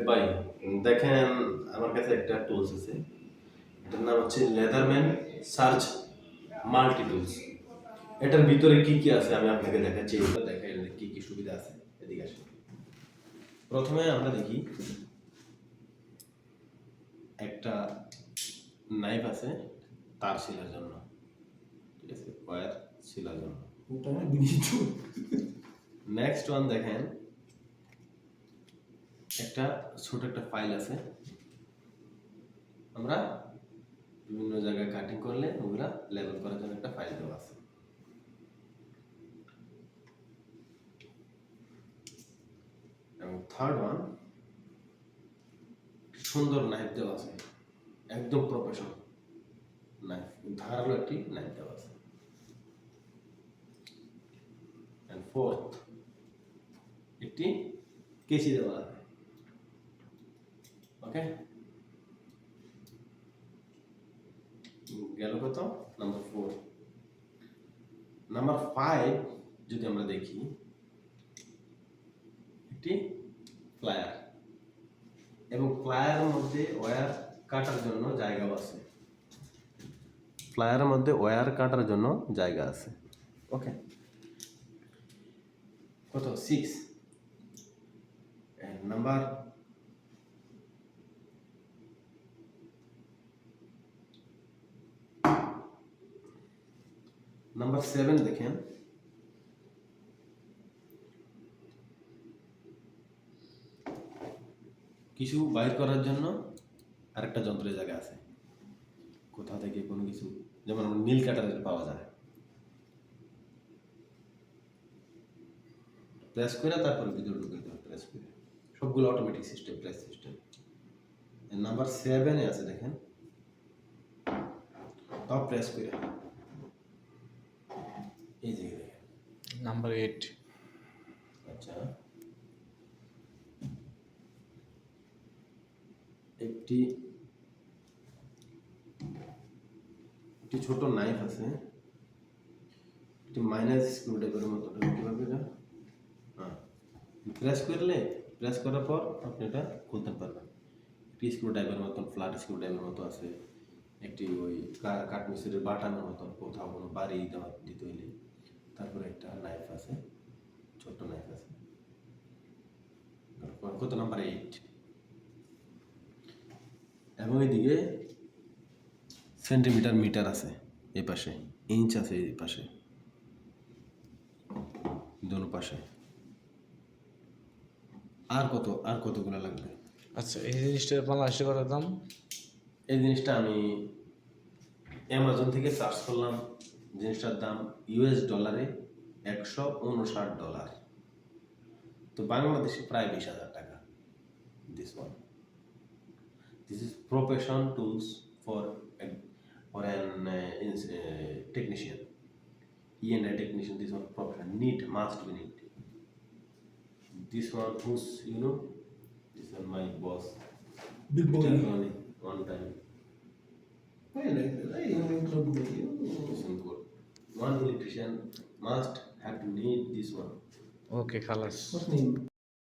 ভাই দেখেন আমার কাছে একটা টুলস আছে, এটার নাম হচ্ছে লেদারম্যান সার্চ মাল্টি টুলস। এটার ভিতরে কি কি আছে আমি আপনাকে দেখাচ্ছি, এগুলো দেখাই কি কি সুবিধা আছে। এদিকে আসেন, প্রথমে আমরা দেখি একটা নাইফ আছে তার শিলার জন্য, ঠিক আছে, ওয়্যার শিলার জন্য। নেক্সট ওয়ান দেখেন, একটা ছোট একটা ফাইল আছে, আমরা বিভিন্ন জায়গায় কাটিং করলে ওগুলা লেবেল করার জন্য একটা ফাইল দেওয়া আছে। এবং থার্ড ওয়ান, সুন্দর নাইফ দেওয়া আছে, একদম প্রফেশনাল নাইফ, ধারালো একটি নাইফ দেওয়া আছে। এন্ড ফোর্থ, একটি কেচি দেওয়া আছে। ওকে, গেল কত? নাম্বার 4। নাম্বার 5 যদি আমরা দেখি, একটি প্লায়ার, এবং প্লায়ারের মধ্যে ওয়্যার কাটার জন্য জায়গাও আছে। প্লায়ারের মধ্যে ওয়্যার কাটার জন্য জায়গা আছে। ওকে, কত? 6। নাম্বার নাম্বার 7 দেখেন, কিছু বাইর করার জন্য আরেকটা যন্ত্রের জায়গা আছে। কোথা থেকে কোনো কিছু, যেমন আমরা নীল কাটার পাওয়া যায়, প্রেস করে তারপরে ভিতরে ঢুকে দিতে হবে, প্রেস করে। সবগুলো automatic system, press system. Number 7 আছে দেখেন, তাও প্রেস করে, এই যে দেখেন নাম্বার 8। আচ্ছা, একটি ছোট নাইফ আছে, একটি মাইনাস স্ক্রুড্রাইভারের মতো। কিভাবে এটা? হ্যাঁ, প্রেস করার পর আপনি এটা খুলতে পারবেন। একটি স্ক্রুড্রাইভারের মতন, ফ্ল্যাট স্ক্রুড্রাইভারের মতো আছে। একটি ওই কাঠমিস্ত্রির বাটানোর মতন, কোথাও কোনো বাড়ি দিতে হইলে। তারপরে একটা নাইফ আছে, ছোট্ট নাইফ আছে। কত? নাম্বার 8। এবং এদিকে সেন্টিমিটার মিটার আছে, এই পাশে ইঞ্চ আছে, এই পাশে, দোনো পাশে। আর কতগুলো লাগবে? আচ্ছা, এই জিনিসটার বাংলাদেশে কত দাম? এই জিনিসটা আমি অ্যামাজন থেকে সার্চ করলাম, জিনিসটার দাম US ডলারে $159, তো বাংলাদেশে প্রায় 20,000 টাকা। This is profession tools for an technician, E&I technician. This one profession, neat, must be neat. This one who's, this one my boss, Big boy. one time. Listen good. One electrician must have to need this one. ওকে, খালাস। What's name?